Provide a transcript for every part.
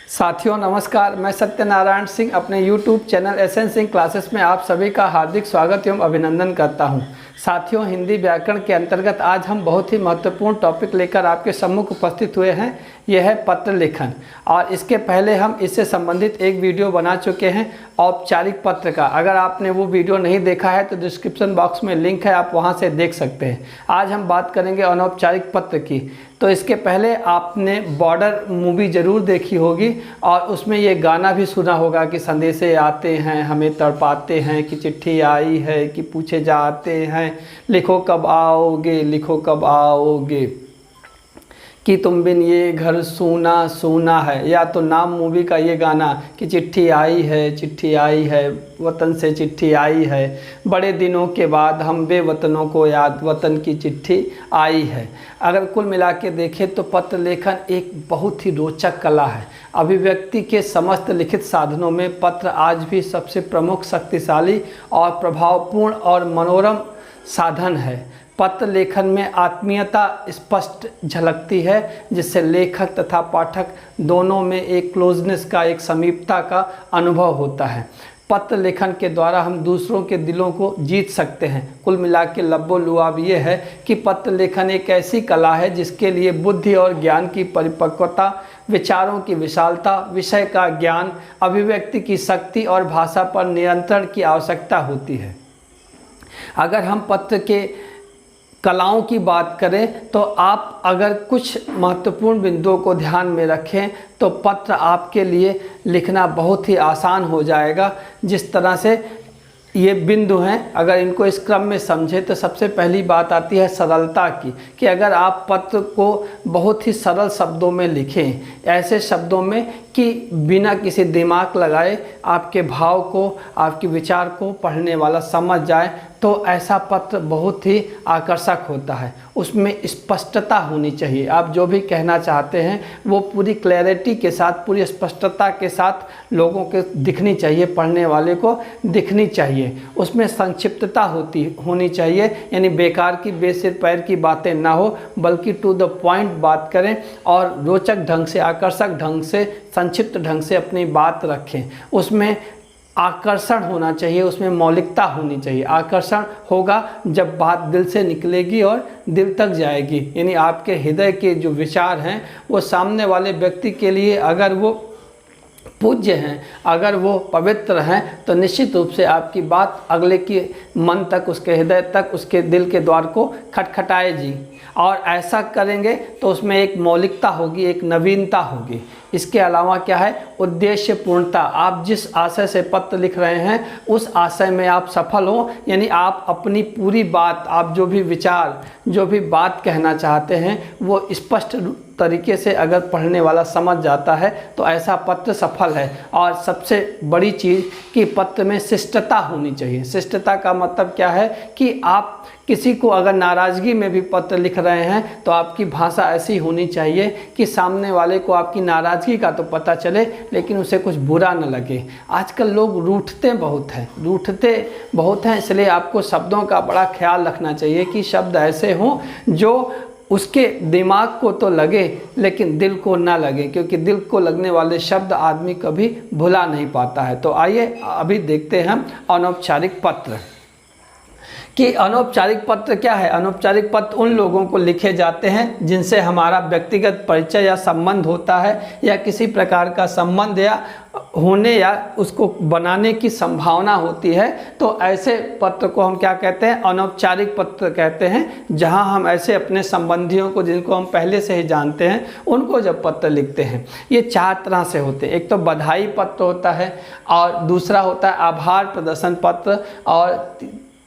साथियों नमस्कार, मैं सत्यनारायण सिंह अपने YouTube channel SN Singh classes में आप सभी का हार्दिक स्वागत एवं अभिनंदन करता हूं। साथियों, हिंदी व्याकरण के अंतर्गत आज हम बहुत ही महत्वपूर्ण टॉपिक लेकर आपके सम्मुख उपस्थित हुए हैं। यह है पत्र लेखन। और इसके पहले हम इससे संबंधित एक वीडियो बना चुके हैं औपचारिक पत्र का। अगर आपने वो वीडियो नहीं देखा है तो डिस्क्रिप्शन बॉक्स में लिंक है, आप वहाँ से देख सकते हैं। आज हम बात करेंगे अनौपचारिक पत्र की। तो इसके पहले आपने बॉर्डर मूवी ज़रूर देखी होगी और उसमें ये गाना भी सुना होगा कि संदेशे आते हैं हमें तड़पाते हैं, कि चिट्ठी आई है कि पूछे जाते हैं, लिखो कब आओगे, लिखो कब आओगे, कि तुम बिन ये घर सूना सूना है। या तो नाम मूवी का ये गाना कि चिट्ठी आई है, वतन से चिट्ठी आई है, बड़े दिनों के बाद हम बेवतनों को याद, वतन की चिट्ठी आई है। अगर कुल मिला के देखें तो पत्र लेखन एक बहुत ही रोचक कला है। अभिव्यक्ति के समस्त लिखित साधनों में पत्र आज भी सबसे प्रमुख, शक्तिशाली और प्रभावपूर्ण और मनोरम साधन है। पत्र लेखन में आत्मीयता स्पष्ट झलकती है, जिससे लेखक तथा पाठक दोनों में एक क्लोजनेस का, एक समीपता का अनुभव होता है। पत्र लेखन के द्वारा हम दूसरों के दिलों को जीत सकते हैं। कुल मिला के लब्बो लुआब ये है कि पत्र लेखन एक ऐसी कला है जिसके लिए बुद्धि और ज्ञान की परिपक्वता, विचारों की विशालता, विषय का ज्ञान, अभिव्यक्ति की शक्ति और भाषा पर नियंत्रण की आवश्यकता होती है। अगर हम पत्र के कलाओं की बात करें तो आप अगर कुछ महत्वपूर्ण बिंदुओं को ध्यान में रखें तो पत्र आपके लिए लिखना बहुत ही आसान हो जाएगा। जिस तरह से ये बिंदु हैं, अगर इनको इस क्रम में समझें तो सबसे पहली बात आती है सरलता की, कि अगर आप पत्र को बहुत ही सरल शब्दों में लिखें, ऐसे शब्दों में कि बिना किसी दिमाग लगाए आपके भाव को, आपके विचार को पढ़ने वाला समझ जाए, तो ऐसा पत्र बहुत ही आकर्षक होता है। उसमें स्पष्टता होनी चाहिए। आप जो भी कहना चाहते हैं वो पूरी क्लैरिटी के साथ, पूरी स्पष्टता के साथ लोगों के दिखनी चाहिए, पढ़ने वाले को दिखनी चाहिए। उसमें संक्षिप्तता होनी चाहिए, यानी बेकार की बेसिर पैर की बातें ना हो, बल्कि टू द पॉइंट बात करें और रोचक ढंग से, आकर्षक ढंग से, संक्षिप्त ढंग से अपनी बात रखें। उसमें आकर्षण होना चाहिए, उसमें मौलिकता होनी चाहिए। आकर्षण होगा जब बात दिल से निकलेगी और दिल तक जाएगी, यानी आपके हृदय के जो विचार हैं वो सामने वाले व्यक्ति के लिए अगर वो पूज्य हैं, अगर वो पवित्र हैं, तो निश्चित रूप से आपकी बात अगले के मन तक, उसके हृदय तक, उसके दिल के द्वार को खटखटाएगी। और ऐसा करेंगे तो उसमें एक मौलिकता होगी, एक नवीनता होगी। इसके अलावा क्या है, उद्देश्य पूर्णता। आप जिस आशय से पत्र लिख रहे हैं उस आशय में आप सफल हो, यानी आप अपनी पूरी बात, आप जो भी विचार, जो भी बात कहना चाहते हैं वो स्पष्ट तरीके से अगर पढ़ने वाला समझ जाता है तो ऐसा पत्र सफल है। और सबसे बड़ी चीज़ कि पत्र में शिष्टता होनी चाहिए। शिष्टता का मतलब क्या है कि आप किसी को अगर नाराज़गी में भी पत्र लिख रहे हैं तो आपकी भाषा ऐसी होनी चाहिए कि सामने वाले को आपकी नाराज़गी का तो पता चले लेकिन उसे कुछ बुरा न लगे। आजकल लोग रूठते बहुत हैं, इसलिए आपको शब्दों का बड़ा ख्याल रखना चाहिए कि शब्द ऐसे हों जो उसके दिमाग को तो लगे लेकिन दिल को ना लगे, क्योंकि दिल को लगने वाले शब्द आदमी कभी भुला नहीं पाता है। तो आइए अभी देखते हैं अनौपचारिक पत्र कि अनौपचारिक पत्र क्या है। अनौपचारिक पत्र उन लोगों को लिखे जाते हैं जिनसे हमारा व्यक्तिगत परिचय या संबंध होता है, या किसी प्रकार का संबंध या होने या उसको बनाने की संभावना होती है। तो ऐसे पत्र को हम क्या कहते हैं, अनौपचारिक पत्र कहते हैं, जहां हम ऐसे अपने संबंधियों को, जिनको हम पहले से ही जानते हैं, उनको जब पत्र लिखते हैं। ये 4 तरह से होते हैं। एक तो बधाई पत्र होता है, और दूसरा होता है आभार प्रदर्शन पत्र, और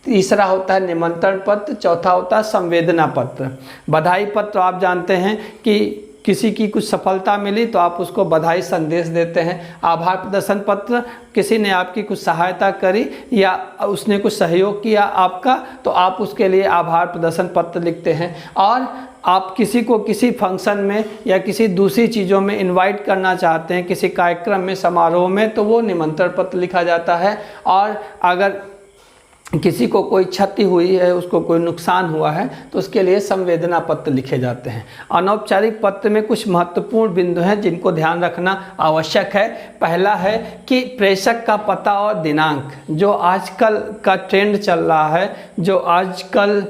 तीसरा होता है निमंत्रण पत्र, चौथा होता है संवेदना पत्र। बधाई पत्र आप जानते हैं कि किसी की कुछ सफलता मिली तो आप उसको बधाई संदेश देते हैं। आभार प्रदर्शन पत्र, किसी ने आपकी कुछ सहायता करी या उसने कुछ सहयोग किया आपका, तो आप उसके लिए आभार प्रदर्शन पत्र लिखते हैं। और आप किसी को किसी फंक्शन में या किसी दूसरी चीज़ों में इनवाइट करना चाहते हैं, किसी कार्यक्रम में, समारोह में, तो वो निमंत्रण पत्र लिखा जाता है। और अगर किसी को कोई क्षति हुई है, उसको कोई नुकसान हुआ है, तो उसके लिए संवेदना पत्र लिखे जाते हैं। अनौपचारिक पत्र में कुछ महत्वपूर्ण बिंदु हैं जिनको ध्यान रखना आवश्यक है। पहला है कि प्रेषक का पता और दिनांक, जो आजकल का ट्रेंड चल रहा है, जो आजकल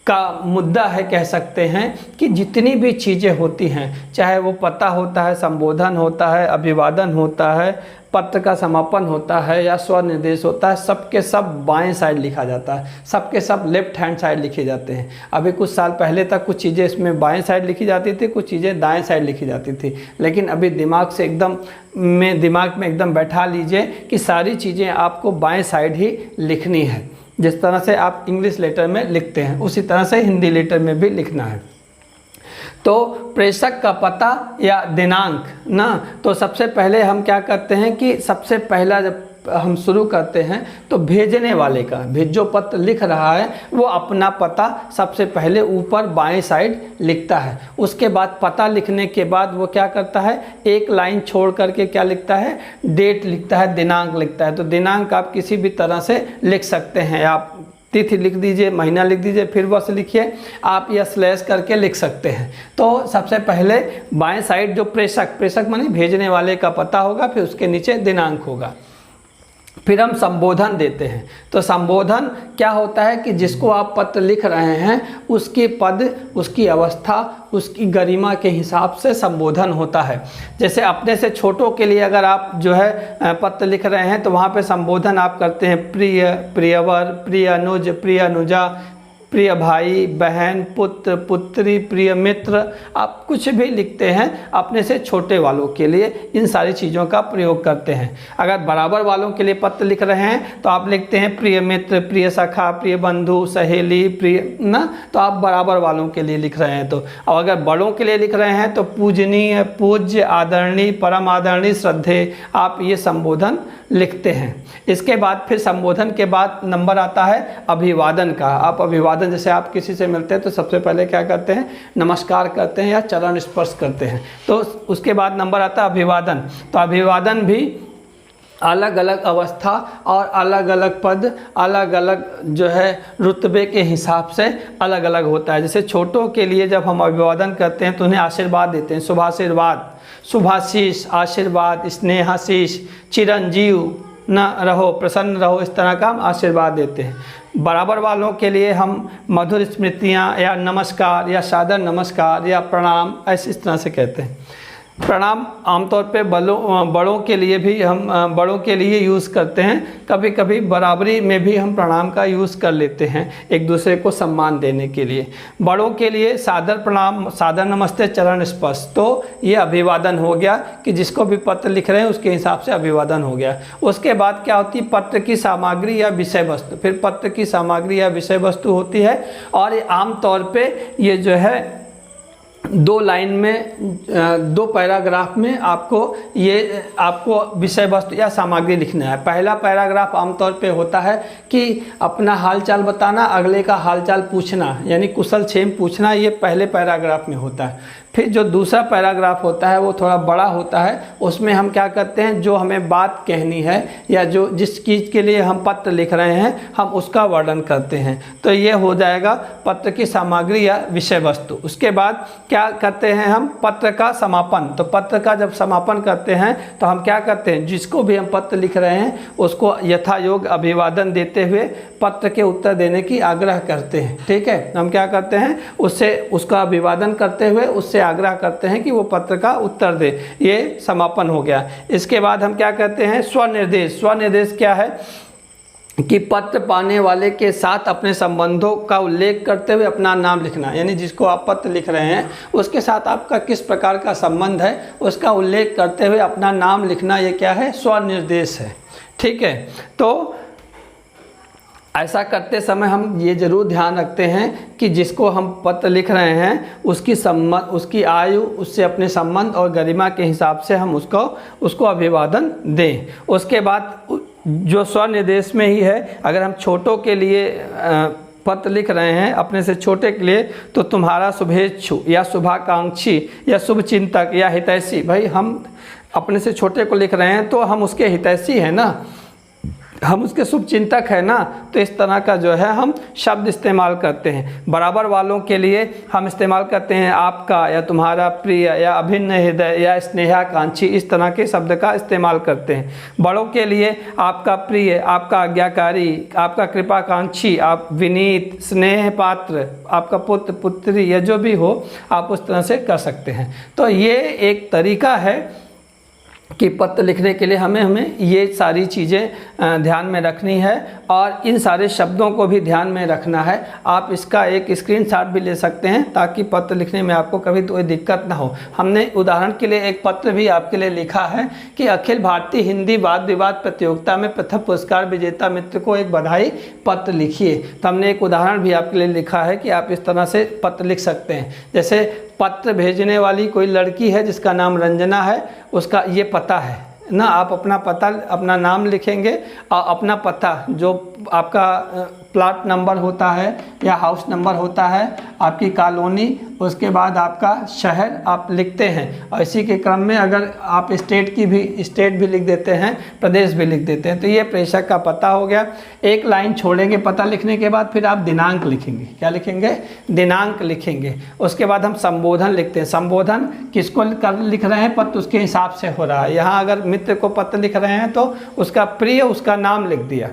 का मुद्दा है, कह सकते हैं कि जितनी भी चीज़ें होती हैं, चाहे वो पता होता है, संबोधन होता है, अभिवादन होता है, पत्र का समापन होता है या स्वनिर्देश होता है, सबके सब बाएं साइड लिखा जाता है, सबके सब लेफ्ट हैंड साइड लिखे जाते हैं। अभी कुछ साल पहले तक कुछ चीज़ें इसमें बाएं साइड लिखी जाती थी, कुछ चीज़ें दाएं साइड लिखी जाती थी, लेकिन अभी दिमाग में एकदम बैठा लीजिए कि सारी चीज़ें आपको बाएं साइड ही लिखनी है। जिस तरह से आप इंग्लिश लेटर में लिखते हैं उसी तरह से हिंदी लेटर में भी लिखना है। तो प्रेषक का पता या दिनांक ना, तो सबसे पहले हम क्या करते हैं कि सबसे पहला जब हम शुरू करते हैं तो भेजने वाले का, जो पत्र लिख रहा है वो अपना पता सबसे पहले ऊपर बाएं साइड लिखता है। उसके बाद पता लिखने के बाद वो क्या करता है, एक लाइन छोड़ करके क्या लिखता है, डेट लिखता है, दिनांक लिखता है। तो दिनांक आप किसी भी तरह से लिख सकते हैं, आप तिथि लिख दीजिए, महीना लिख दीजिए, फिर वर्ष लिखिए, आप या स्लैश करके लिख सकते हैं। तो सबसे पहले बाएं साइड जो प्रेषक माने भेजने वाले का पता होगा, फिर उसके नीचे दिनांक होगा। फिर हम संबोधन देते हैं। तो संबोधन क्या होता है कि जिसको आप पत्र लिख रहे हैं उसके पद, उसकी अवस्था, उसकी गरिमा के हिसाब से संबोधन होता है। जैसे अपने से छोटों के लिए अगर आप जो है पत्र लिख रहे हैं तो वहाँ पे संबोधन आप करते हैं प्रिय, प्रियवर, प्रिय अनुज, प्रिय अनुजा, प्रिय भाई, बहन, पुत्र, पुत्री, प्रिय मित्र, आप कुछ भी लिखते हैं अपने से छोटे वालों के लिए इन सारी चीज़ों का प्रयोग करते हैं। अगर बराबर वालों के लिए पत्र लिख रहे हैं तो आप लिखते हैं प्रिय मित्र, प्रिय सखा, प्रिय बंधु, सहेली, प्रिय ना, तो आप बराबर वालों के लिए लिख रहे हैं। तो और अगर बड़ों के लिए लिख रहे हैं तो पूजनीय, पूज्य, आदरणीय, परम आदरणीय, श्रद्धेय, आप ये संबोधन लिखते हैं। इसके बाद फिर संबोधन के बाद नंबर आता है अभिवादन का। आप अभिवादन, जैसे आप किसी से मिलते हैं तो सबसे पहले क्या करते हैं, नमस्कार करते हैं या चरण स्पर्श करते हैं। तो उसके बाद नंबर आता है अभिवादन। तो अभिवादन भी अलग अलग अवस्था और अलग अलग पद, अलग अलग जो है रुतबे के हिसाब से अलग अलग होता है। जैसे छोटों के लिए जब हम अभिवादन करते हैं तो उन्हें आशीर्वाद देते हैं, शुभाशीर्वाद, शुभाशीष, आशीर्वाद, स्नेहाशीष, चिरंजीव न रहो, प्रसन्न रहो, इस तरह का हम आशीर्वाद देते हैं। बराबर वालों के लिए हम मधुर स्मृतियाँ या नमस्कार या सादर नमस्कार या प्रणाम ऐसे इस तरह से कहते हैं। प्रणाम आमतौर पे बड़ों के लिए भी हम बड़ों के लिए यूज़ करते हैं। कभी कभी बराबरी में भी हम प्रणाम का यूज़ कर लेते हैं एक दूसरे को सम्मान देने के लिए। बड़ों के लिए सादर प्रणाम, सादर नमस्ते, चरण स्पर्श। तो ये अभिवादन हो गया कि जिसको भी पत्र लिख रहे हैं उसके हिसाब से अभिवादन हो गया। उसके बाद क्या होती है, पत्र की सामग्री या विषय वस्तु। फिर पत्र की सामग्री या विषय वस्तु होती है और ये आमतौर पर ये जो है 2 लाइन में 2 पैराग्राफ में आपको विषय वस्तु या सामग्री लिखना है। पहला पैराग्राफ आमतौर पे होता है कि अपना हालचाल बताना, अगले का हालचाल पूछना, यानी कुशल क्षेम पूछना, ये पहले पैराग्राफ में होता है। फिर जो दूसरा पैराग्राफ होता है वो थोड़ा बड़ा होता है, उसमें हम क्या करते हैं, जो हमें बात कहनी है या जो जिस चीज़ के लिए हम पत्र लिख रहे हैं हम उसका वर्णन करते हैं। तो ये हो जाएगा पत्र की सामग्री या विषय वस्तु। उसके बाद क्या करते हैं हम, पत्र का समापन। तो पत्र का जब समापन करते हैं तो हम क्या करते हैं, जिसको भी हम पत्र लिख रहे हैं उसको यथा योग्य अभिवादन देते हुए पत्र के उत्तर देने की आग्रह करते हैं। ठीक है, हम क्या करते हैं, उसका अभिवादन करते हुए उससे आग्रह करते हैं कि वो पत्र का उत्तर दे। ये समापन हो गया। इसके बाद हम क्या करते हैं, स्वनिर्देश। स्वनिर्देश क्या है कि पत्र पाने वाले के साथ अपने संबंधों का उल्लेख करते हुए अपना नाम लिखना, यानी जिसको आप पत्र लिख रहे हैं उसके साथ आपका किस प्रकार का संबंध है उसका उल्लेख करते हुए अपना नाम लिखना, ये क्या है, स्वनिर्देश है। ठीक है, तो ऐसा करते समय हम ये ज़रूर ध्यान रखते हैं कि जिसको हम पत्र लिख रहे हैं उसकी आयु, उससे अपने संबंध और गरिमा के हिसाब से हम उसको अभिवादन दें। उसके बाद जो स्वनिर्देश में ही है, अगर हम छोटों के लिए पत्र लिख रहे हैं अपने से छोटे के लिए, तो तुम्हारा शुभेच्छु या शुभाकांक्षी या शुभचिंतक या हितैषी। भाई हम अपने से छोटे को लिख रहे हैं तो हम उसके हितैषी हैं ना, हम उसके शुभचिंतक हैं ना, तो इस तरह का जो है हम शब्द इस्तेमाल करते हैं। बराबर वालों के लिए हम इस्तेमाल करते हैं आपका या तुम्हारा प्रिय या अभिन्न हृदय या स्नेहाकांक्षी, इस तरह के शब्द का इस्तेमाल करते हैं। बड़ों के लिए आपका प्रिय, आपका आज्ञाकारी, आपका कृपाकांक्षी, आप विनीत, स्नेह पात्र, आपका पुत्र पुत्री या जो भी हो आप उस तरह से कर सकते हैं। तो ये एक तरीका है कि पत्र लिखने के लिए हमें ये सारी चीज़ें ध्यान में रखनी है और इन सारे शब्दों को भी ध्यान में रखना है। आप इसका एक स्क्रीनशॉट भी ले सकते हैं ताकि पत्र लिखने में आपको कभी कोई दिक्कत ना हो। हमने उदाहरण के लिए एक पत्र भी आपके लिए लिखा है कि अखिल भारतीय हिंदी वाद विवाद प्रतियोगिता में प्रथम पुरस्कार विजेता मित्र को एक बधाई पत्र लिखिए। तो हमने एक उदाहरण भी आपके लिए लिखा है कि आप इस तरह से पत्र लिख सकते हैं। जैसे पत्र भेजने वाली कोई लड़की है जिसका नाम रंजना है, उसका ये पता है ना, आप अपना पता, अपना नाम लिखेंगे और अपना पता जो आपका प्लाट नंबर होता है या हाउस नंबर होता है, आपकी कॉलोनी, उसके बाद आपका शहर आप लिखते हैं। और इसी के क्रम में अगर आप स्टेट भी लिख देते हैं, प्रदेश भी लिख देते हैं। तो ये प्रेषक का पता हो गया। एक लाइन छोड़ेंगे पता लिखने के बाद, फिर आप दिनांक लिखेंगे। क्या लिखेंगे? दिनांक लिखेंगे। उसके बाद हम संबोधन लिखते हैं। संबोधन किसको लिख रहे हैं पत्र, उसके हिसाब से हो रहा है। यहाँ अगर मित्र को पत्र लिख रहे हैं तो उसका प्रिय, उसका नाम लिख दिया।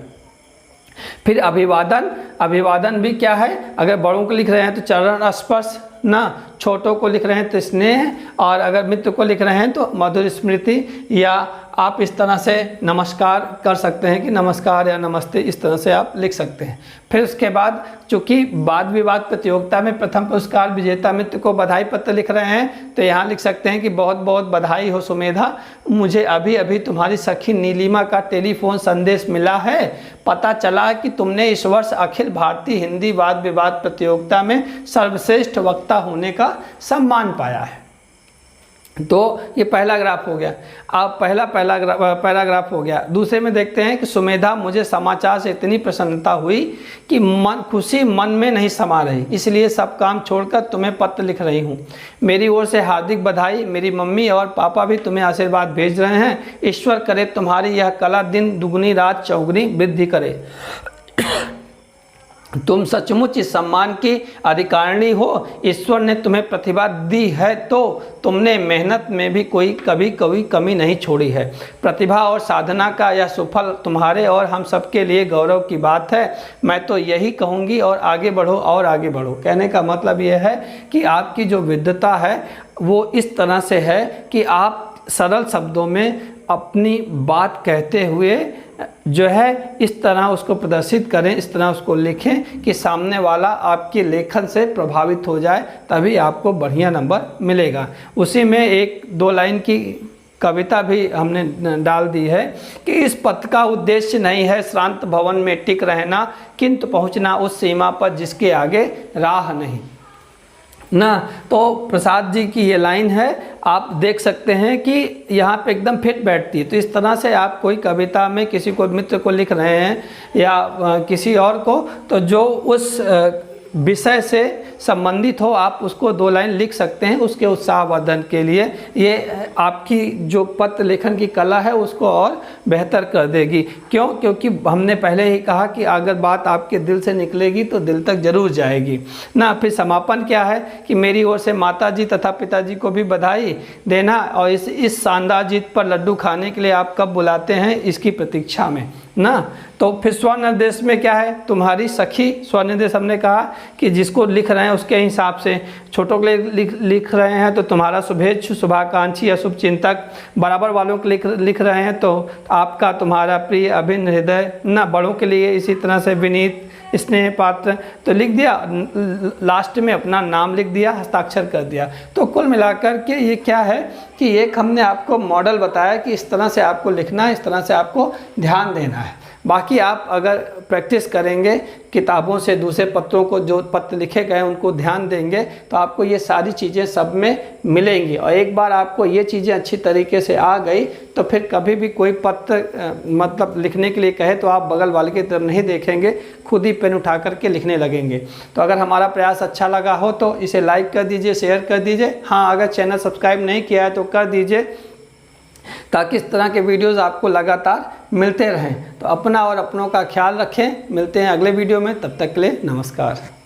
फिर अभिवादन, अभिवादन भी क्या है, अगर बड़ों को लिख रहे हैं तो चरण स्पर्श ना, छोटों को लिख रहे हैं तो स्नेह, और अगर मित्र को लिख रहे हैं तो मधुर स्मृति, या आप इस तरह से नमस्कार कर सकते हैं कि नमस्कार या नमस्ते, इस तरह से आप लिख सकते हैं। फिर उसके बाद चूँकि वाद विवाद प्रतियोगिता में प्रथम पुरस्कार विजेता मित्र को बधाई पत्र लिख रहे हैं तो यहाँ लिख सकते हैं कि बहुत बहुत बधाई हो सुमेधा, मुझे अभी अभी तुम्हारी सखी नीलिमा का टेलीफोन संदेश मिला है। पता चला कि तुमने इस वर्ष अखिल भारतीय हिंदी वाद विवाद प्रतियोगिता में सर्वश्रेष्ठ वक्ता होने का सम्मान पाया है। तो ये पहला ग्राफ हो गया। अब पहला पैराग्राफ हो गया। दूसरे में देखते हैं कि सुमेधा, मुझे समाचार से इतनी प्रसन्नता हुई कि खुशी मन में नहीं समा रही, इसलिए सब काम छोड़कर तुम्हें पत्र लिख रही हूँ। मेरी ओर से हार्दिक बधाई। मेरी मम्मी और पापा भी तुम्हें आशीर्वाद भेज रहे हैं। ईश्वर करे तुम्हारी यह कला दिन दुगनी रात चौगुनी वृद्धि करे। तुम सचमुच इस सम्मान की अधिकारिणी हो। ईश्वर ने तुम्हें प्रतिभा दी है तो तुमने मेहनत में भी कभी कमी नहीं छोड़ी है। प्रतिभा और साधना का यह सुफल तुम्हारे और हम सबके लिए गौरव की बात है। मैं तो यही कहूँगी और आगे बढ़ो और आगे बढ़ो। कहने का मतलब यह है कि आपकी जो विद्वता है वो इस तरह से है कि आप सरल शब्दों में अपनी बात कहते हुए जो है इस तरह उसको प्रदर्शित करें, इस तरह उसको लिखें कि सामने वाला आपके लेखन से प्रभावित हो जाए, तभी आपको बढ़िया नंबर मिलेगा। उसी में एक दो लाइन की कविता भी हमने डाल दी है कि इस पथ का उद्देश्य नहीं है श्रांत भवन में टिक रहना, किंतु पहुंचना उस सीमा पर जिसके आगे राह नहीं ना। तो प्रसाद जी की ये लाइन है, आप देख सकते हैं कि यहाँ पे एकदम फिट बैठती है। तो इस तरह से आप कोई कविता में किसी को मित्र को लिख रहे हैं या किसी और को, तो जो उस विषय से संबंधित हो आप उसको दो लाइन लिख सकते हैं उसके उत्साहवर्धन के लिए। ये आपकी जो पत्र लेखन की कला है उसको और बेहतर कर देगी। क्यों? क्योंकि हमने पहले ही कहा कि अगर बात आपके दिल से निकलेगी तो दिल तक जरूर जाएगी ना। फिर समापन क्या है कि मेरी ओर से माताजी तथा पिताजी को भी बधाई देना और इस शानदार जीत पर लड्डू खाने के लिए आप कब बुलाते हैं इसकी प्रतीक्षा में ना। तो फिर स्वनिर्देश में क्या है, तुम्हारी सखी। स्वनिर्देश हमने कहा कि जिसको लिख रहे हैं उसके हिसाब से, छोटों के लिए लिख रहे हैं तो तुम्हारा शुभेच्छु शुभाकांक्षी या शुभचिंतक, बराबर वालों के लिख रहे हैं तो आपका तुम्हारा प्रिय अभिन्न हृदय ना, बड़ों के लिए इसी तरह से विनीत स्नेह पात्र। तो लिख दिया, लास्ट में अपना नाम लिख दिया, हस्ताक्षर कर दिया। तो कुल मिलाकर के ये क्या है कि एक हमने आपको मॉडल बताया कि इस तरह से आपको लिखना है, इस तरह से आपको ध्यान देना है। बाकी आप अगर प्रैक्टिस करेंगे किताबों से, दूसरे पत्रों को जो पत्र लिखे गए उनको ध्यान देंगे तो आपको ये सारी चीज़ें सब में मिलेंगी। और एक बार आपको ये चीज़ें अच्छी तरीके से आ गई तो फिर कभी भी कोई पत्र मतलब लिखने के लिए कहे तो आप बगल वाले की तरफ नहीं देखेंगे, खुद ही पेन उठा करके लिखने लगेंगे। तो अगर हमारा प्रयास अच्छा लगा हो तो इसे लाइक कर दीजिए, शेयर कर दीजिए। हाँ, अगर चैनल सब्सक्राइब नहीं किया है तो कर दीजिए ताकि इस तरह के वीडियोज़ आपको लगातार मिलते रहें। तो अपना और अपनों का ख्याल रखें। मिलते हैं अगले वीडियो में, तब तक के लिए नमस्कार।